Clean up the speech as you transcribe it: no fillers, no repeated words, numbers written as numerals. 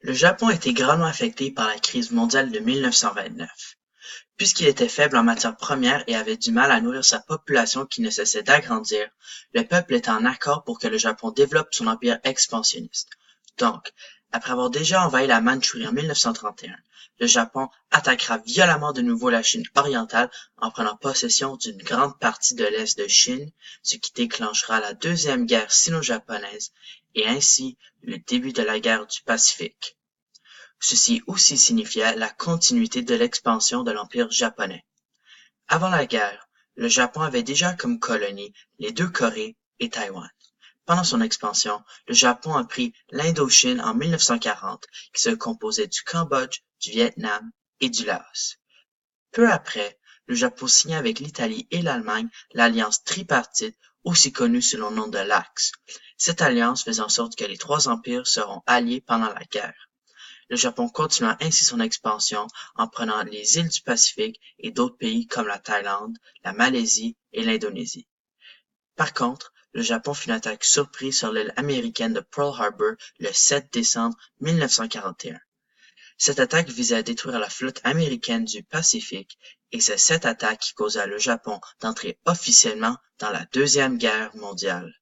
Le Japon a été grandement affecté par la crise mondiale de 1929. Puisqu'il était faible en matières premières et avait du mal à nourrir sa population qui ne cessait d'agrandir, le peuple était en accord pour que le Japon développe son empire expansionniste. Donc, après avoir déjà envahi la Mandchourie en 1931, le Japon attaquera violemment de nouveau la Chine orientale en prenant possession d'une grande partie de l'est de Chine, ce qui déclenchera la deuxième guerre sino-japonaise et ainsi le début de la guerre du Pacifique. Ceci aussi signifiait la continuité de l'expansion de l'Empire japonais. Avant la guerre, le Japon avait déjà comme colonie les deux Corées et Taïwan. Pendant son expansion, le Japon a pris l'Indochine en 1940, qui se composait du Cambodge, du Vietnam et du Laos. Peu après, le Japon signa avec l'Italie et l'Allemagne l'alliance tripartite, aussi connue sous le nom de l'Axe. Cette alliance faisait en sorte que les trois empires seront alliés pendant la guerre. Le Japon continua ainsi son expansion en prenant les îles du Pacifique et d'autres pays comme la Thaïlande, la Malaisie et l'Indonésie. Par contre, le Japon fit une attaque surprise sur l'île américaine de Pearl Harbor le 7 décembre 1941. Cette attaque visait à détruire la flotte américaine du Pacifique et c'est cette attaque qui causa le Japon d'entrer officiellement dans la Deuxième Guerre mondiale.